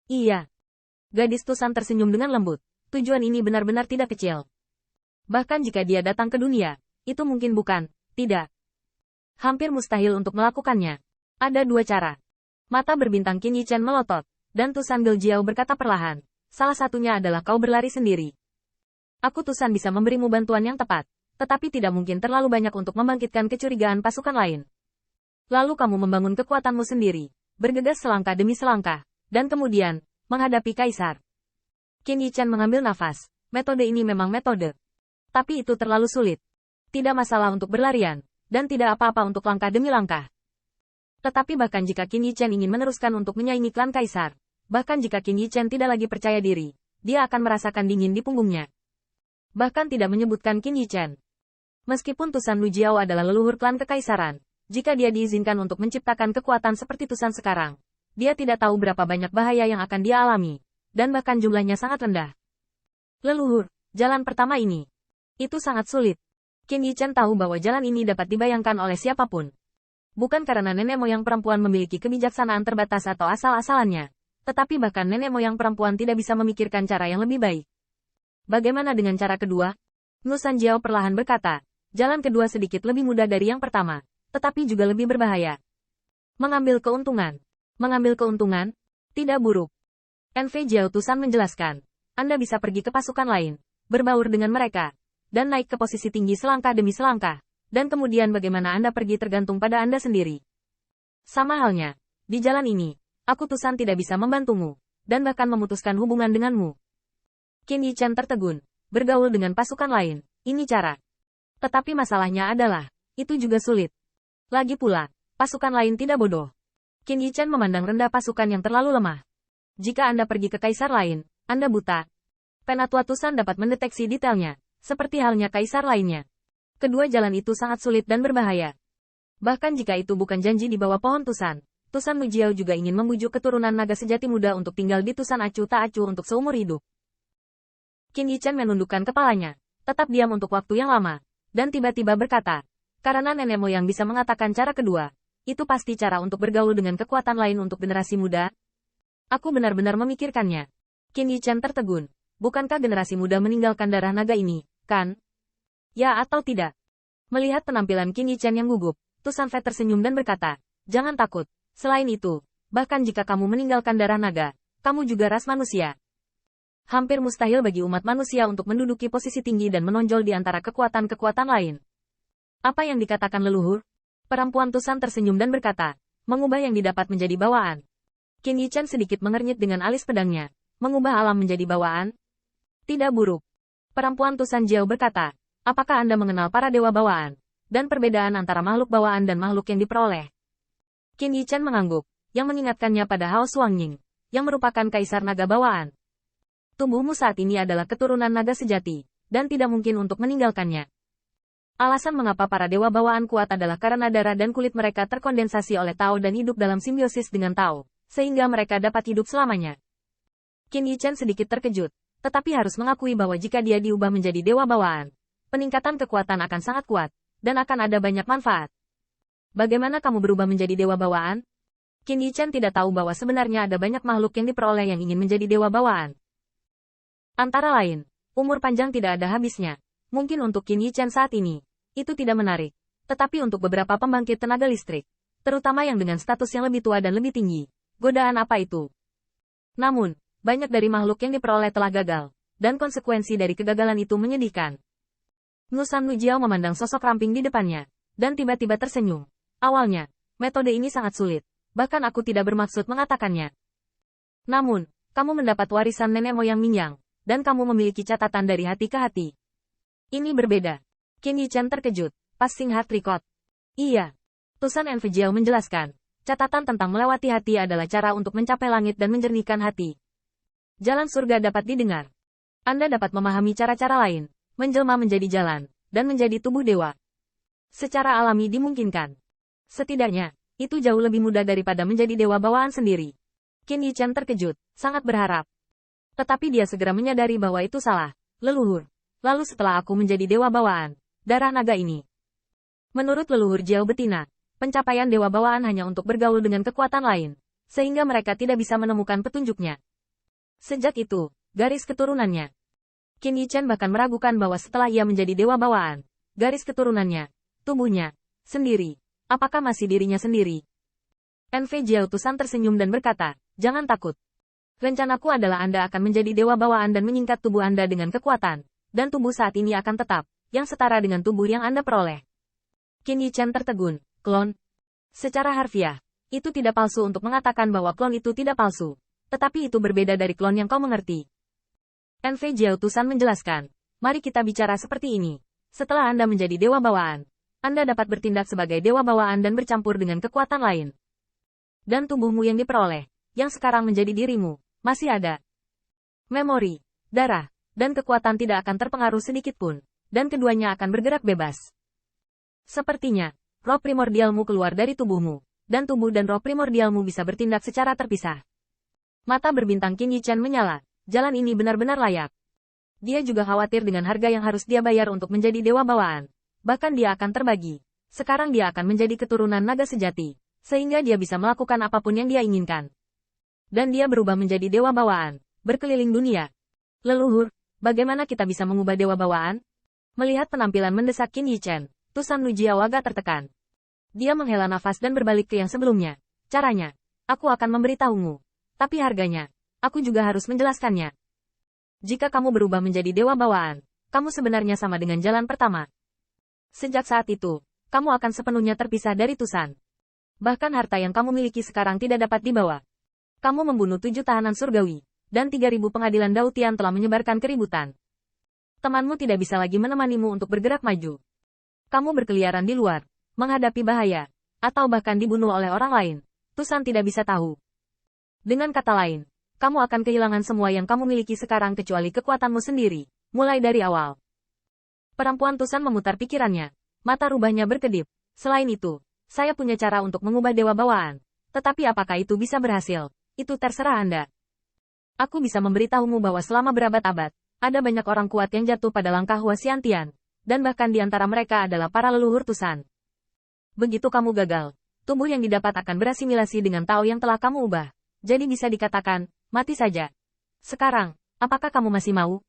Iya. Gadis Tusan tersenyum dengan lembut. Tujuan ini benar-benar tidak kecil. Bahkan jika dia datang ke dunia, itu mungkin bukan, tidak. Hampir mustahil untuk melakukannya. Ada dua cara. Mata berbintang Qin Yichen melotot, dan Tusan Biljiao berkata perlahan. Salah satunya adalah kau berlari sendiri. Aku Tusan bisa memberimu bantuan yang tepat, tetapi tidak mungkin terlalu banyak untuk membangkitkan kecurigaan pasukan lain. Lalu kamu membangun kekuatanmu sendiri, bergegas selangkah demi selangkah, dan kemudian, menghadapi Kaisar. Qin Yichen mengambil nafas. Metode ini memang metode. Tapi itu terlalu sulit. Tidak masalah untuk berlarian, dan tidak apa-apa untuk langkah demi langkah. Tetapi bahkan jika Qin Yichen ingin meneruskan untuk menyaingi klan Kaisar, bahkan jika Qin Yichen tidak lagi percaya diri, dia akan merasakan dingin di punggungnya. Bahkan tidak menyebutkan Qin Yichen. Meskipun Tusan Lujiao adalah leluhur klan kekaisaran, jika dia diizinkan untuk menciptakan kekuatan seperti Tusan sekarang, dia tidak tahu berapa banyak bahaya yang akan dia alami, dan bahkan jumlahnya sangat rendah. Leluhur, jalan pertama ini. Itu sangat sulit. Qin Yichen tahu bahwa jalan ini dapat dibayangkan oleh siapapun. Bukan karena nenek moyang perempuan memiliki kebijaksanaan terbatas atau asal-asalannya, tetapi bahkan nenek moyang perempuan tidak bisa memikirkan cara yang lebih baik. Bagaimana dengan cara kedua? Nusan Jiao perlahan berkata, jalan kedua sedikit lebih mudah dari yang pertama, tetapi juga lebih berbahaya. Mengambil keuntungan. Mengambil keuntungan? Tidak buruk. NV Jiao Tusan menjelaskan, Anda bisa pergi ke pasukan lain, berbaur dengan mereka, dan naik ke posisi tinggi selangkah demi selangkah, dan kemudian bagaimana Anda pergi tergantung pada Anda sendiri. Sama halnya, di jalan ini, aku Tusan tidak bisa membantumu, dan bahkan memutuskan hubungan denganmu. Qin Yichen tertegun, bergaul dengan pasukan lain, ini cara. Tetapi masalahnya adalah, itu juga sulit. Lagi pula, pasukan lain tidak bodoh. Qin Yichen memandang rendah pasukan yang terlalu lemah. Jika Anda pergi ke kaisar lain, Anda buta. Penatua Tusan dapat mendeteksi detailnya, seperti halnya kaisar lainnya. Kedua jalan itu sangat sulit dan berbahaya. Bahkan jika itu bukan janji di bawah pohon Tusan, Tusan Mujiao juga ingin membujuk keturunan naga sejati muda untuk tinggal di Tusan acuh tak acuh untuk seumur hidup. Qin Yichen menundukkan kepalanya, tetap diam untuk waktu yang lama, dan tiba-tiba berkata, karena nenek moyang bisa mengatakan cara kedua, itu pasti cara untuk bergaul dengan kekuatan lain untuk generasi muda. Aku benar-benar memikirkannya. Qin Yichen tertegun. Bukankah generasi muda meninggalkan darah naga ini, kan? Ya atau tidak? Melihat penampilan Qin Yichen yang gugup, Tusan Fei tersenyum dan berkata, jangan takut. Selain itu, bahkan jika kamu meninggalkan darah naga, kamu juga ras manusia. Hampir mustahil bagi umat manusia untuk menduduki posisi tinggi dan menonjol di antara kekuatan-kekuatan lain. Apa yang dikatakan leluhur? Perempuan Tusan tersenyum dan berkata, mengubah yang didapat menjadi bawaan. Qin Yichen sedikit mengernyit dengan alis pedangnya. Mengubah alam menjadi bawaan? Tidak buruk. Perempuan Tusan Jiao berkata, apakah Anda mengenal para dewa bawaan, dan perbedaan antara makhluk bawaan dan makhluk yang diperoleh? Qin Yichen mengangguk, yang mengingatkannya pada Hao Suangying, yang merupakan kaisar naga bawaan. Tubuhmu saat ini adalah keturunan naga sejati, dan tidak mungkin untuk meninggalkannya. Alasan mengapa para dewa bawaan kuat adalah karena darah dan kulit mereka terkondensasi oleh Tao dan hidup dalam simbiosis dengan Tao, sehingga mereka dapat hidup selamanya. Qin Yichen sedikit terkejut, tetapi harus mengakui bahwa jika dia diubah menjadi dewa bawaan, peningkatan kekuatan akan sangat kuat, dan akan ada banyak manfaat. Bagaimana kamu berubah menjadi dewa bawaan? Qin Yichen tidak tahu bahwa sebenarnya ada banyak makhluk yang diperoleh yang ingin menjadi dewa bawaan. Antara lain, umur panjang tidak ada habisnya. Mungkin untuk Qin Yichen saat ini, itu tidak menarik. Tetapi untuk beberapa pembangkit tenaga listrik, terutama yang dengan status yang lebih tua dan lebih tinggi, godaan apa itu? Namun, banyak dari makhluk yang diperoleh telah gagal, dan konsekuensi dari kegagalan itu menyedihkan. Nusan Lujiao memandang sosok ramping di depannya, dan tiba-tiba tersenyum. Awalnya, metode ini sangat sulit, bahkan aku tidak bermaksud mengatakannya. Namun, kamu mendapat warisan nenek moyang Mingyang, dan kamu memiliki catatan dari hati ke hati. Ini berbeda. Qin Yichen terkejut, passing heart record. Iya. Tusan NV Jiao menjelaskan, catatan tentang melewati hati adalah cara untuk mencapai langit dan menjernihkan hati. Jalan surga dapat didengar. Anda dapat memahami cara-cara lain, menjelma menjadi jalan, dan menjadi tubuh dewa. Secara alami dimungkinkan. Setidaknya, itu jauh lebih mudah daripada menjadi dewa bawaan sendiri. Qin Yichen terkejut, sangat berharap. Tetapi dia segera menyadari bahwa itu salah. Leluhur. Lalu setelah aku menjadi dewa bawaan, darah naga ini. Menurut leluhur Jiao betina, pencapaian dewa bawaan hanya untuk bergaul dengan kekuatan lain, sehingga mereka tidak bisa menemukan petunjuknya. Sejak itu, garis keturunannya. Qin Yichen bahkan meragukan bahwa setelah ia menjadi dewa bawaan, garis keturunannya, tubuhnya, sendiri, apakah masih dirinya sendiri? NV Jiao Tusan tersenyum dan berkata, jangan takut. Rencanaku adalah Anda akan menjadi dewa bawaan dan menyingkat tubuh Anda dengan kekuatan, dan tubuh saat ini akan tetap, yang setara dengan tubuh yang Anda peroleh. Qin Yichen tertegun, klon. Secara harfiah, itu tidak palsu untuk mengatakan bahwa klon itu tidak palsu, tetapi itu berbeda dari klon yang kau mengerti. NV Jiao Tusan menjelaskan, mari kita bicara seperti ini. Setelah Anda menjadi dewa bawaan, Anda dapat bertindak sebagai dewa bawaan dan bercampur dengan kekuatan lain. Dan tubuhmu yang diperoleh, yang sekarang menjadi dirimu, masih ada. Memori, darah, dan kekuatan tidak akan terpengaruh sedikit pun, dan keduanya akan bergerak bebas. Sepertinya, roh primordialmu keluar dari tubuhmu, dan tubuh dan roh primordialmu bisa bertindak secara terpisah. Mata berbintang Qin Yichen menyala, jalan ini benar-benar layak. Dia juga khawatir dengan harga yang harus dia bayar untuk menjadi dewa bawaan. Bahkan dia akan terbagi. Sekarang dia akan menjadi keturunan naga sejati, sehingga dia bisa melakukan apapun yang dia inginkan. Dan dia berubah menjadi dewa bawaan, berkeliling dunia. Leluhur, bagaimana kita bisa mengubah dewa bawaan? Melihat penampilan mendesak Qin Yichen, Tusan Lujiao agak tertekan. Dia menghela nafas dan berbalik ke yang sebelumnya. Caranya, aku akan memberitahumu. Tapi harganya, aku juga harus menjelaskannya. Jika kamu berubah menjadi dewa bawaan, kamu sebenarnya sama dengan jalan pertama. Sejak saat itu, kamu akan sepenuhnya terpisah dari Tusan. Bahkan harta yang kamu miliki sekarang tidak dapat dibawa. Kamu membunuh 7 tahanan surgawi, dan 3.000 pengadilan Dautian telah menyebarkan keributan. Temanmu tidak bisa lagi menemanimu untuk bergerak maju. Kamu berkeliaran di luar, menghadapi bahaya, atau bahkan dibunuh oleh orang lain. Tusan tidak bisa tahu. Dengan kata lain, kamu akan kehilangan semua yang kamu miliki sekarang kecuali kekuatanmu sendiri, mulai dari awal. Perempuan Tusan memutar pikirannya, mata rubahnya berkedip. Selain itu, saya punya cara untuk mengubah dewa bawaan. Tetapi apakah itu bisa berhasil? Itu terserah Anda. Aku bisa memberitahumu bahwa selama berabad-abad, ada banyak orang kuat yang jatuh pada langkah Huasiantian, dan bahkan di antara mereka adalah para leluhur Tusan. Begitu kamu gagal, tubuh yang didapat akan berasimilasi dengan Tao yang telah kamu ubah. Jadi bisa dikatakan, mati saja. Sekarang, apakah kamu masih mau?